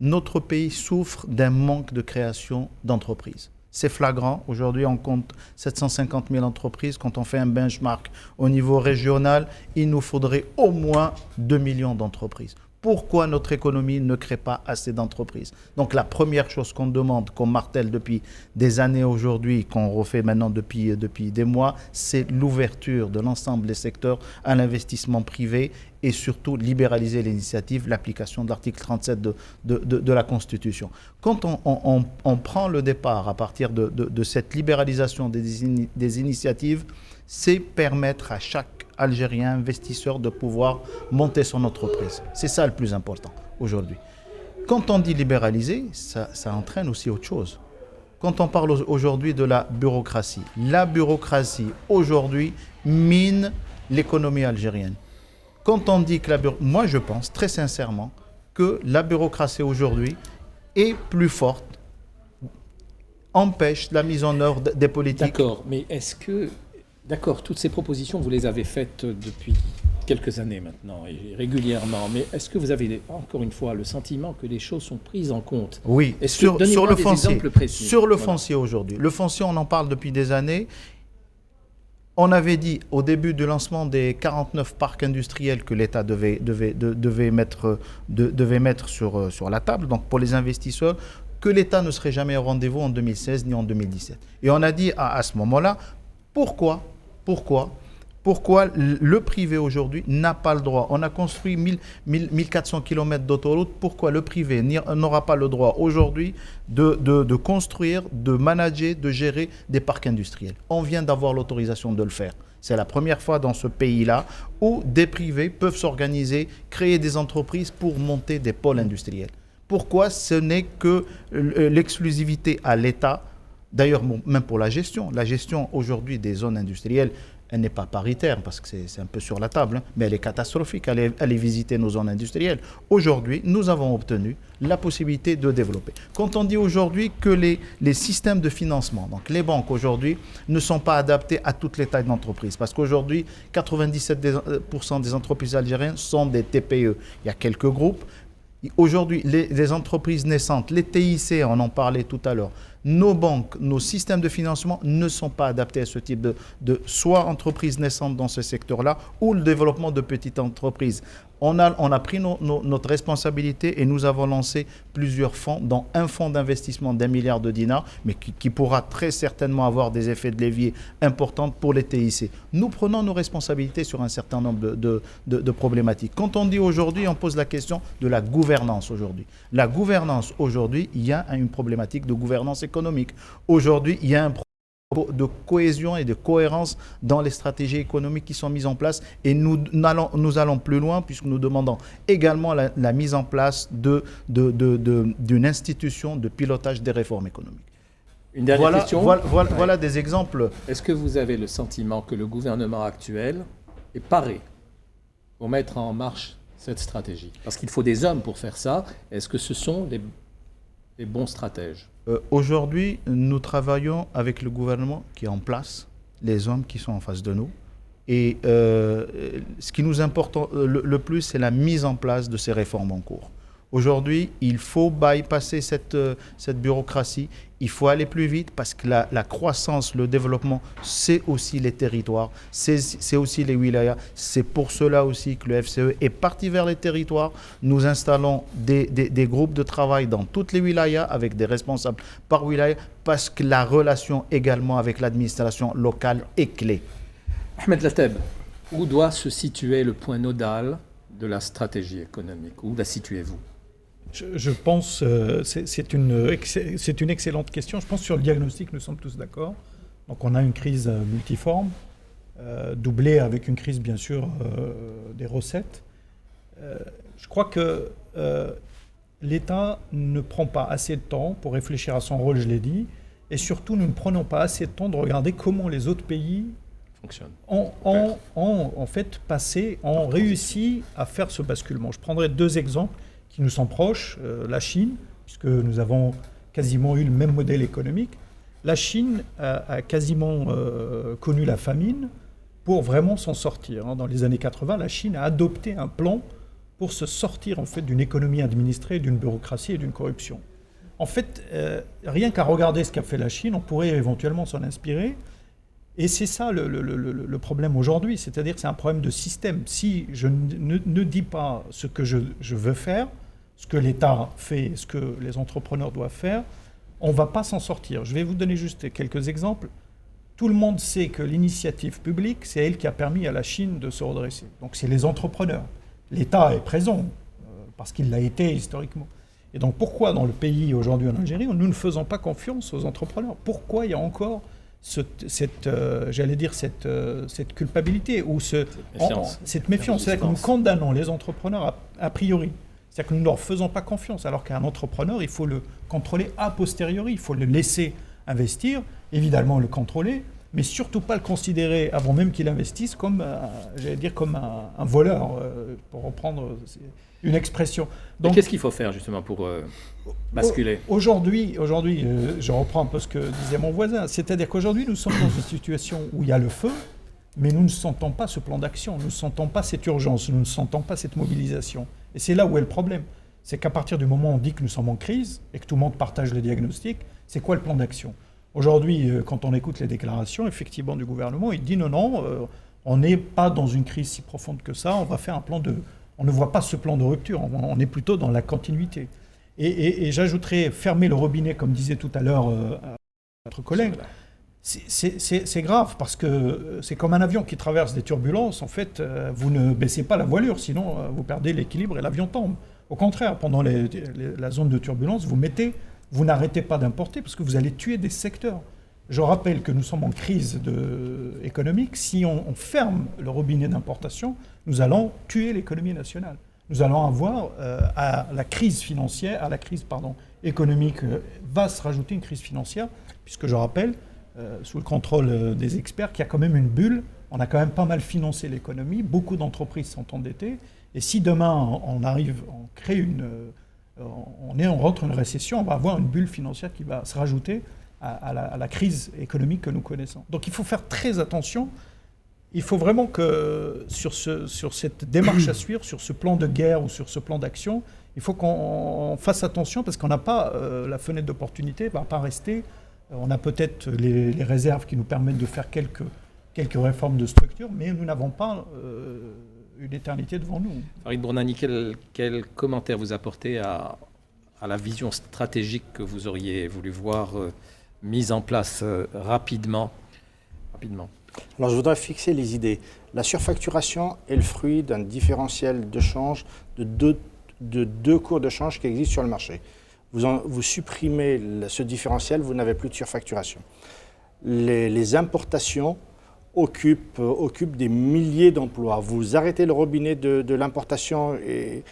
notre pays souffre d'un manque de création d'entreprises. C'est flagrant. Aujourd'hui, on compte 750 000 entreprises. Quand on fait un benchmark au niveau régional, il nous faudrait au moins 2 millions d'entreprises. pourquoi notre économie ne crée pas assez d'entreprises. Donc la première chose qu'on demande, qu'on martèle depuis des années aujourd'hui, qu'on refait maintenant depuis des mois, c'est l'ouverture de l'ensemble des secteurs à l'investissement privé et surtout libéraliser l'initiative, l'application de l'article 37 de la Constitution. Quand on prend le départ à partir de cette libéralisation des initiatives, c'est permettre à chaque Algérien, investisseur, de pouvoir monter son entreprise. C'est ça le plus important aujourd'hui. Quand on dit libéraliser, ça entraîne aussi autre chose. Quand on parle aujourd'hui de la bureaucratie aujourd'hui mine l'économie algérienne. Quand on dit que moi je pense très sincèrement que la bureaucratie aujourd'hui est plus forte, empêche la mise en œuvre des politiques. D'accord, mais est-ce que... D'accord, toutes ces propositions, vous les avez faites depuis quelques années maintenant, et régulièrement, mais est-ce que vous avez, encore une fois, le sentiment que les choses sont prises en compte? Oui, sur le foncier. Sur le foncier aujourd'hui. Le foncier, on en parle depuis des années. On avait dit au début du lancement des 49 parcs industriels que l'État devait mettre sur la table, donc pour les investisseurs, que l'État ne serait jamais au rendez-vous en 2016 ni en 2017. Et on a dit à ce moment-là, pourquoi le privé aujourd'hui n'a pas le droit? On a construit 1400 km d'autoroute. Pourquoi le privé n'aura pas le droit aujourd'hui de construire, de manager, de gérer des parcs industriels? On vient d'avoir l'autorisation de le faire. C'est la première fois dans ce pays-là où des privés peuvent s'organiser, créer des entreprises pour monter des pôles industriels. Pourquoi ce n'est que l'exclusivité à l'État? D'ailleurs, même pour la gestion aujourd'hui des zones industrielles, elle n'est pas paritaire parce que c'est un peu sur la table, hein, mais elle est catastrophique. Allez visiter nos zones industrielles. Aujourd'hui, nous avons obtenu la possibilité de développer. Quand on dit aujourd'hui que les systèmes de financement, donc les banques aujourd'hui, ne sont pas adaptés à toutes les tailles d'entreprise, parce qu'aujourd'hui, 97% des entreprises algériennes sont des TPE. Il y a quelques groupes. Aujourd'hui, les entreprises naissantes, les TIC, on en parlait tout à l'heure, nos banques, nos systèmes de financement ne sont pas adaptés à ce type de soit entreprises naissantes dans ce secteur-là ou le développement de petites entreprises. On a pris notre responsabilité et nous avons lancé plusieurs fonds, dont un fonds d'investissement d'1 milliard de dinars, mais qui pourra très certainement avoir des effets de levier importants pour les TIC. Nous prenons nos responsabilités sur un certain nombre de problématiques. Quand on dit aujourd'hui, on pose la question de la gouvernance aujourd'hui. La gouvernance aujourd'hui, il y a une problématique de gouvernance économique. Aujourd'hui, il y a un problème de cohésion et de cohérence dans les stratégies économiques qui sont mises en place, et nous allons plus loin puisque nous demandons également la mise en place d'une institution de pilotage des réformes économiques. Une dernière question. Voilà des exemples. Est-ce que vous avez le sentiment que le gouvernement actuel est paré pour mettre en marche cette stratégie? Parce qu'il faut des hommes pour faire ça. Est-ce que ce sont les bons stratèges? Aujourd'hui, nous travaillons avec le gouvernement qui est en place, les hommes qui sont en face de nous. Et ce qui nous importe le plus, c'est la mise en place de ces réformes en cours. Aujourd'hui, il faut bypasser cette bureaucratie. Il faut aller plus vite parce que la croissance, le développement, c'est aussi les territoires, c'est aussi les wilayas. C'est pour cela aussi que le FCE est parti vers les territoires. Nous installons des groupes de travail dans toutes les wilayas avec des responsables par wilaya parce que la relation également avec l'administration locale est clé. Ahmed Lateb, où doit se situer le point nodal de la stratégie économique? Où la situez-vous? Je pense que c'est une excellente question. Je pense que sur le diagnostic, nous sommes tous d'accord. Donc on a une crise multiforme, doublée avec une crise bien sûr des recettes. Je crois que l'État ne prend pas assez de temps pour réfléchir à son rôle, je l'ai dit, et surtout nous ne prenons pas assez de temps de regarder comment les autres pays ont en fait réussi à faire ce basculement. Je prendrai deux exemples qui nous sont proches, la Chine, puisque nous avons quasiment eu le même modèle économique. La Chine a quasiment connu la famine pour vraiment s'en sortir. Dans les années 80, la Chine a adopté un plan pour se sortir en fait, d'une économie administrée, d'une bureaucratie et d'une corruption. En fait, rien qu'à regarder ce qu'a fait la Chine, on pourrait éventuellement s'en inspirer. Et c'est ça le problème aujourd'hui, c'est-à-dire que c'est un problème de système. Si je ne dis pas ce que je veux faire, ce que l'État fait, ce que les entrepreneurs doivent faire, on ne va pas s'en sortir. Je vais vous donner juste quelques exemples. Tout le monde sait que l'initiative publique, c'est elle qui a permis à la Chine de se redresser. Donc c'est les entrepreneurs. L'État est présent, parce qu'il l'a été historiquement. Et donc pourquoi dans le pays aujourd'hui en Algérie, nous ne faisons pas confiance aux entrepreneurs? Pourquoi il y a encore cette culpabilité ou cette méfiance? C'est-à-dire que nous condamnons les entrepreneurs a priori. C'est-à-dire que nous ne leur faisons pas confiance, alors qu'un entrepreneur, il faut le contrôler a posteriori, il faut le laisser investir, évidemment le contrôler, mais surtout pas le considérer, avant même qu'il investisse, comme, comme un voleur, pour reprendre une expression. Donc, qu'est-ce qu'il faut faire justement pour basculer? Aujourd'hui, je reprends un peu ce que disait mon voisin, c'est-à-dire qu'aujourd'hui, nous sommes dans une situation où il y a le feu, mais nous ne sentons pas ce plan d'action, nous ne sentons pas cette urgence, nous ne sentons pas cette mobilisation. Et c'est là où est le problème. C'est qu'à partir du moment où on dit que nous sommes en crise et que tout le monde partage le diagnostic, c'est quoi le plan d'action? Aujourd'hui, quand on écoute les déclarations, effectivement, du gouvernement, il dit non, on n'est pas dans une crise si profonde que ça, on va faire un plan de... On ne voit pas ce plan de rupture, on est plutôt dans la continuité. Et j'ajouterais, fermer le robinet, comme disait tout à l'heure notre collègue, c'est grave, parce que c'est comme un avion qui traverse des turbulences. En fait, vous ne baissez pas la voilure, sinon vous perdez l'équilibre et l'avion tombe. Au contraire, pendant la zone de turbulence, vous n'arrêtez pas d'importer, parce que vous allez tuer des secteurs. Je rappelle que nous sommes en crise économique. Si on ferme le robinet d'importation, nous allons tuer l'économie nationale. Nous allons avoir à la crise économique, va se rajouter une crise financière, puisque je rappelle, sous le contrôle des experts, qu'il y a quand même une bulle. On a quand même pas mal financé l'économie. Beaucoup d'entreprises sont endettées. Et si demain on rentre une récession, on va avoir une bulle financière qui va se rajouter à la crise économique que nous connaissons. Donc il faut faire très attention. Il faut vraiment que sur cette démarche à suivre, sur ce plan de guerre ou sur ce plan d'action, il faut qu'on fasse attention, parce qu'on n'a pas la fenêtre d'opportunité, ne va pas rester. On a peut-être les réserves qui nous permettent de faire quelques réformes de structure, mais nous n'avons pas une éternité devant nous. Farid Bournani, quel commentaire vous apportez à la vision stratégique que vous auriez voulu voir mise en place rapidement? Alors je voudrais fixer les idées. La surfacturation est le fruit d'un différentiel de change de deux cours de change qui existent sur le marché. Vous supprimez ce différentiel, vous n'avez plus de surfacturation. Les importations occupent des milliers d'emplois. Vous arrêtez le robinet de l'importation et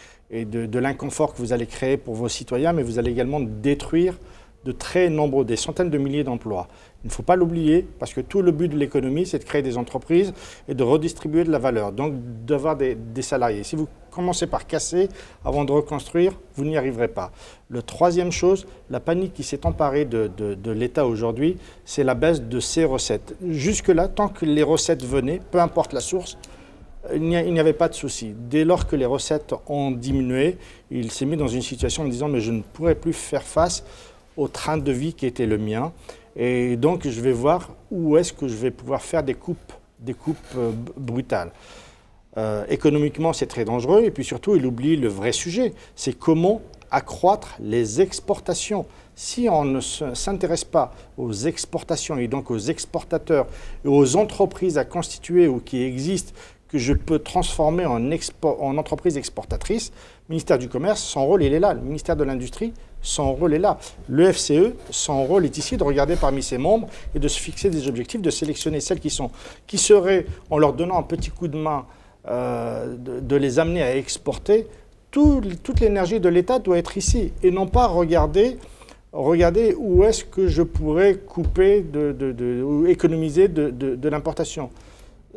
de l'inconfort que vous allez créer pour vos citoyens, mais vous allez également détruire des centaines de milliers d'emplois. Il ne faut pas l'oublier, parce que tout le but de l'économie, c'est de créer des entreprises et de redistribuer de la valeur, donc d'avoir des salariés. Si vous commencez par casser avant de reconstruire, vous n'y arriverez pas. La troisième chose, la panique qui s'est emparée de l'État aujourd'hui, c'est la baisse de ses recettes. Jusque-là, tant que les recettes venaient, peu importe la source, il n'y avait pas de souci. Dès lors que les recettes ont diminué, il s'est mis dans une situation en disant « mais je ne pourrai plus faire face au train de vie qui était le mien. Et donc, je vais voir où est-ce que je vais pouvoir faire des coupes brutales. » Économiquement, c'est très dangereux. Et puis surtout, il oublie le vrai sujet. C'est comment accroître les exportations. Si on ne s'intéresse pas aux exportations et donc aux exportateurs et aux entreprises à constituer ou qui existent, que je peux transformer en entreprise exportatrice, le ministère du Commerce, son rôle, il est là. Le ministère de l'Industrie, son rôle est là. Le FCE, son rôle est ici de regarder parmi ses membres et de se fixer des objectifs, de sélectionner celles qui seraient, en leur donnant un petit coup de main, de les amener à exporter. Toute l'énergie de l'État doit être ici et non pas regarder où est-ce que je pourrais couper ou économiser de l'importation.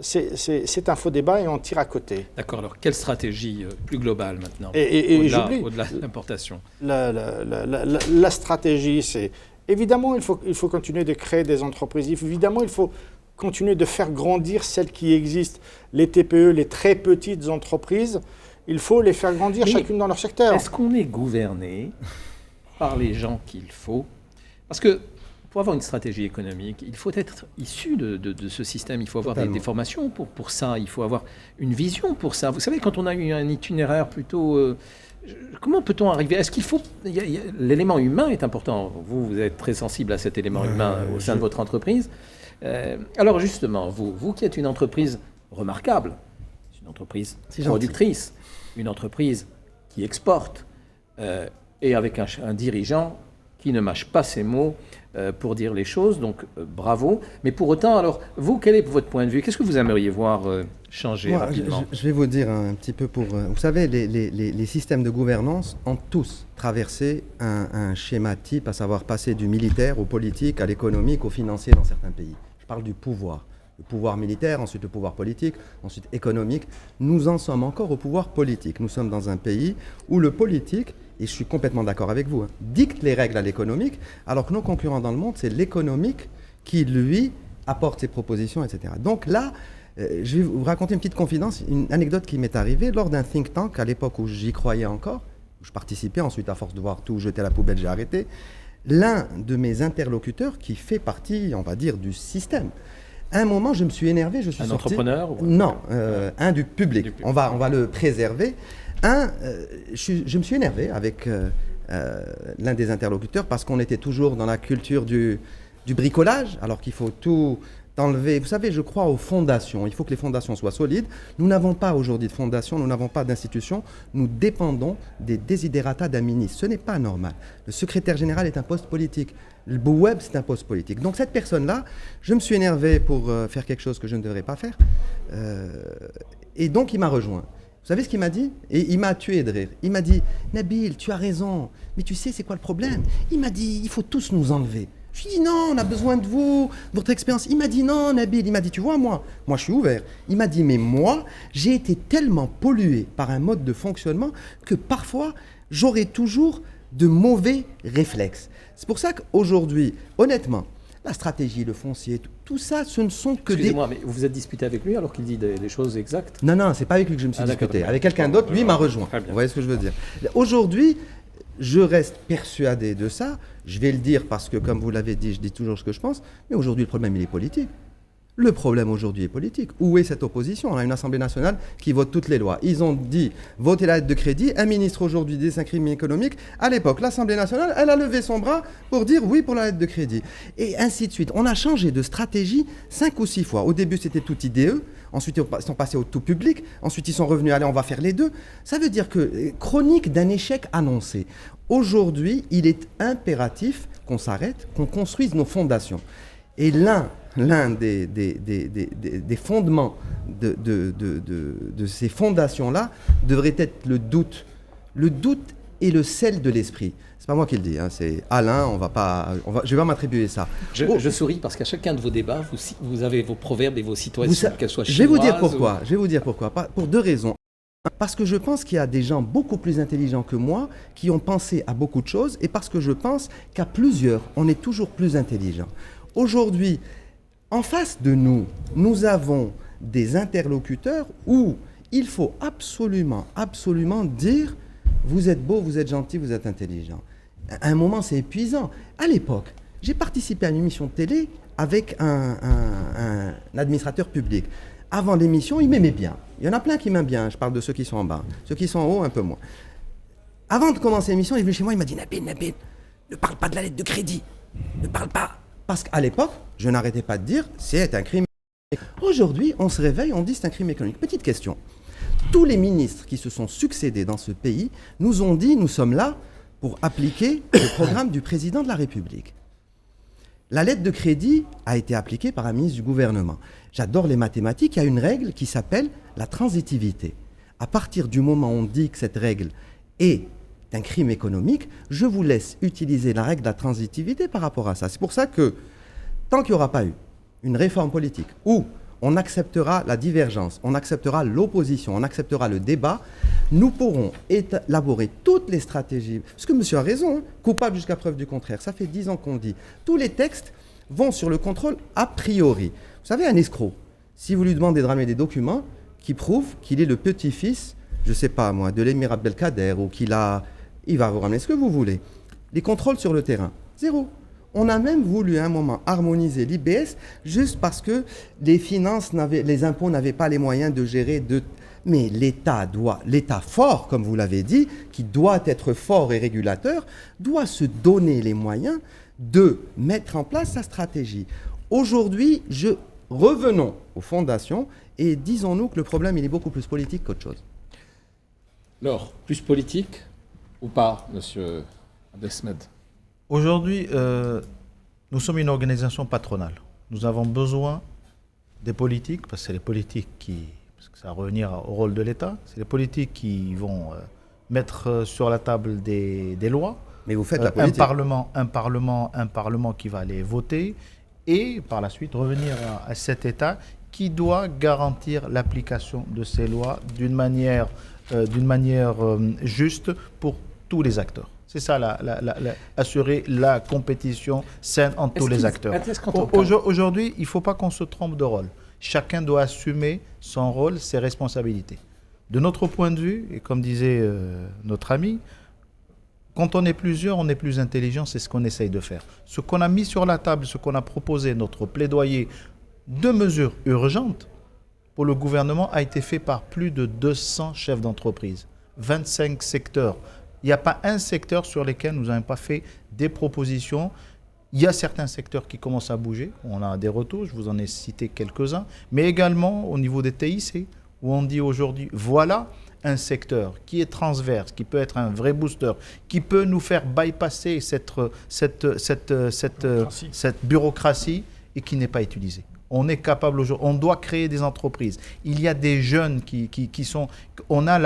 C'est un faux débat et on tire à côté. D'accord, alors quelle stratégie plus globale maintenant, au-delà de l'importation? La stratégie, c'est évidemment il faut continuer de créer des entreprises, évidemment il faut continuer de faire grandir celles qui existent, les TPE, les très petites entreprises, il faut les faire grandir chacune dans leur secteur. Est-ce qu'on est gouverné par les gens qu'il faut? Parce que pour avoir une stratégie économique, il faut être issu de ce système. Il faut avoir des formations pour ça. Il faut avoir une vision pour ça. Vous savez, quand on a eu un itinéraire plutôt... comment peut-on arriver? Est-ce qu'il faut... l'élément humain est important. Vous êtes très sensible à cet élément humain au sein de votre entreprise. Alors justement, vous qui êtes une entreprise remarquable, une entreprise productrice, une entreprise qui exporte, et avec un dirigeant qui ne mâche pas ses mots pour dire les choses, donc bravo. Mais pour autant, alors, vous, quel est votre point de vue? Qu'est-ce que vous aimeriez voir changer rapidement? Je vais vous dire un petit peu pour... vous savez, les systèmes de gouvernance ont tous traversé un schéma type, à savoir passer du militaire au politique, à l'économique, au financier dans certains pays. Je parle du pouvoir. Le pouvoir militaire, ensuite le pouvoir politique, ensuite économique. Nous en sommes encore au pouvoir politique. Nous sommes dans un pays où le politique, et je suis complètement d'accord avec vous, dicte les règles à l'économique, alors que nos concurrents dans le monde, c'est l'économique qui, lui, apporte ses propositions, etc. Donc là, je vais vous raconter une petite confidence, une anecdote qui m'est arrivée lors d'un think tank, à l'époque où j'y croyais encore, où je participais, ensuite à force de voir tout jeter à la poubelle, j'ai arrêté. L'un de mes interlocuteurs, qui fait partie, on va dire, du système, à un moment, je me suis énervé, je suis sorti... Un entrepreneur Non, un du public. On va le préserver. Je me suis énervé avec l'un des interlocuteurs parce qu'on était toujours dans la culture du bricolage, alors qu'il faut tout enlever. Vous savez, je crois aux fondations. Il faut que les fondations soient solides. Nous n'avons pas aujourd'hui de fondation, nous n'avons pas d'institution. Nous dépendons des desiderata d'un ministre. Ce n'est pas normal. Le secrétaire général est un poste politique. Le Bouweb, c'est un poste politique. Donc cette personne-là, je me suis énervé pour faire quelque chose que je ne devrais pas faire. Et donc il m'a rejoint. Vous savez ce qu'il m'a dit? Et il m'a tué de rire. Il m'a dit, Nabil, tu as raison, mais tu sais c'est quoi le problème? Il m'a dit, il faut tous nous enlever. Je lui ai dit, non, on a besoin de vous, votre expérience. Il m'a dit, non, Nabil, il m'a dit, tu vois, moi je suis ouvert. Il m'a dit, mais moi, j'ai été tellement pollué par un mode de fonctionnement que parfois, j'aurai toujours de mauvais réflexes. C'est pour ça qu'aujourd'hui, honnêtement, la stratégie, le foncier, tout ça, ce ne sont que des... Excusez-moi, mais vous vous êtes disputé avec lui alors qu'il dit des choses exactes? Non, c'est pas avec lui que je me suis disputé. Avec quelqu'un d'autre, lui, il m'a rejoint. Vous voyez ce que je veux dire? Aujourd'hui, je reste persuadé de ça. Je vais le dire parce que, comme vous l'avez dit, je dis toujours ce que je pense. Mais aujourd'hui, le problème, il est politique. Le problème aujourd'hui est politique. Où est cette opposition? On a une Assemblée nationale qui vote toutes les lois. Ils ont dit voter la lettre de crédit. Un ministre aujourd'hui dit c'est un crime économique. À l'époque, l'Assemblée nationale, elle a levé son bras pour dire oui pour la lettre de crédit. Et ainsi de suite. On a changé de stratégie 5 ou 6 fois. Au début, c'était tout IDE. Ensuite, ils sont passés au tout public. Ensuite, ils sont revenus, allez, on va faire les deux. Ça veut dire que chronique d'un échec annoncé. Aujourd'hui, il est impératif qu'on s'arrête, qu'on construise nos fondations. Et l'un des fondements de ces fondations-là devrait être le doute. Le doute est le sel de l'esprit. C'est pas moi qui le dis, hein, c'est Alain, je vais pas m'attribuer ça. Je souris parce qu'à chacun de vos débats, vous avez vos proverbes et vos citations, qu'elles soient chinoises. Je vais vous dire pourquoi. Pour 2 raisons. Parce que je pense qu'il y a des gens beaucoup plus intelligents que moi qui ont pensé à beaucoup de choses et parce que je pense qu'à plusieurs, on est toujours plus intelligent. Aujourd'hui, en face de nous, nous avons des interlocuteurs où il faut absolument dire vous êtes beau, vous êtes gentil, vous êtes intelligent. À un moment, c'est épuisant. À l'époque, j'ai participé à une émission de télé avec un administrateur public. Avant l'émission, il m'aimait bien. Il y en a plein qui m'aiment bien. Je parle de ceux qui sont en bas. Ceux qui sont en haut, un peu moins. Avant de commencer l'émission, il est venu chez moi, il m'a dit Nabil, ne parle pas de la lettre de crédit. Ne parle pas. Parce qu'à l'époque, je n'arrêtais pas de dire c'est un crime. Aujourd'hui, on se réveille, on dit c'est un crime économique. Petite question. Tous les ministres qui se sont succédés dans ce pays nous ont dit nous sommes là pour appliquer le programme du président de la République. La lettre de crédit a été appliquée par un ministre du gouvernement. J'adore les mathématiques, il y a une règle qui s'appelle la transitivité. À partir du moment où on dit que cette règle est un crime économique, je vous laisse utiliser la règle de la transitivité par rapport à ça. C'est pour ça que, tant qu'il n'y aura pas eu une réforme politique où on acceptera la divergence, on acceptera l'opposition, on acceptera le débat, nous pourrons élaborer toutes les stratégies. Parce que monsieur a raison, hein, coupable jusqu'à preuve du contraire. Ça fait 10 ans qu'on dit. Tous les textes vont sur le contrôle a priori. Vous savez, un escroc, si vous lui demandez de ramener des documents qui prouvent qu'il est le petit-fils, je ne sais pas moi, de l'émir Abdelkader, ou il va vous ramener ce que vous voulez. Les contrôles sur le terrain, 0. On a même voulu à un moment harmoniser l'IBS juste parce que les impôts n'avaient pas les moyens de gérer Mais l'État fort, comme vous l'avez dit, qui doit être fort et régulateur, doit se donner les moyens de mettre en place sa stratégie. Aujourd'hui, revenons aux fondations et disons-nous que le problème, il est beaucoup plus politique qu'autre chose. Alors, plus politique ou pas, monsieur Abdesmed? Aujourd'hui, nous sommes une organisation patronale. Nous avons besoin des politiques, parce que c'est les politiques parce que ça va revenir au rôle de l'État, c'est les politiques qui vont mettre sur la table des lois. Mais vous faites la politique. Un parlement qui va les voter et par la suite revenir à cet État qui doit garantir l'application de ces lois d'une manière juste pour tous les acteurs. C'est ça, assurer la compétition saine entre tous les acteurs. Aujourd'hui, il ne faut pas qu'on se trompe de rôle. Chacun doit assumer son rôle, ses responsabilités. De notre point de vue, et comme disait notre ami, quand on est plusieurs, on est plus intelligent, c'est ce qu'on essaye de faire. Ce qu'on a mis sur la table, ce qu'on a proposé, notre plaidoyer de mesures urgentes pour le gouvernement a été fait par plus de 200 chefs d'entreprise, 25 secteurs. Il n'y a pas un secteur sur lequel nous n'avons pas fait des propositions. Il y a certains secteurs qui commencent à bouger. On a des retours, je vous en ai cité quelques-uns. Mais également au niveau des TIC, où on dit aujourd'hui, voilà un secteur qui est transverse, qui peut être un vrai booster, qui peut nous faire bypasser cette bureaucratie et qui n'est pas utilisée. On est capable aujourd'hui, on doit créer des entreprises. Il y a des jeunes qui sont... On a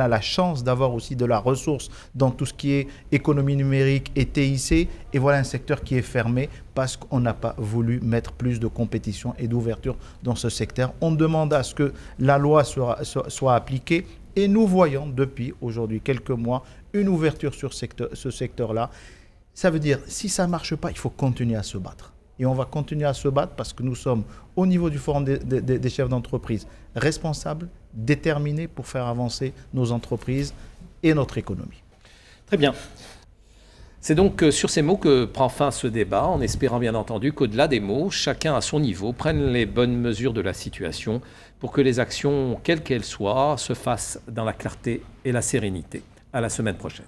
la chance d'avoir aussi de la ressource dans tout ce qui est économie numérique et TIC. Et voilà un secteur qui est fermé parce qu'on n'a pas voulu mettre plus de compétition et d'ouverture dans ce secteur. On demande à ce que la loi soit appliquée. Et nous voyons depuis aujourd'hui quelques mois une ouverture sur ce secteur-là. Ça veut dire, si ça ne marche pas, il faut continuer à se battre. Et on va continuer à se battre parce que nous sommes au niveau du forum des chefs d'entreprise responsables, déterminés pour faire avancer nos entreprises et notre économie. Très bien. C'est donc sur ces mots que prend fin ce débat, en espérant bien entendu qu'au-delà des mots, chacun à son niveau prenne les bonnes mesures de la situation pour que les actions, quelles qu'elles soient, se fassent dans la clarté et la sérénité. À la semaine prochaine.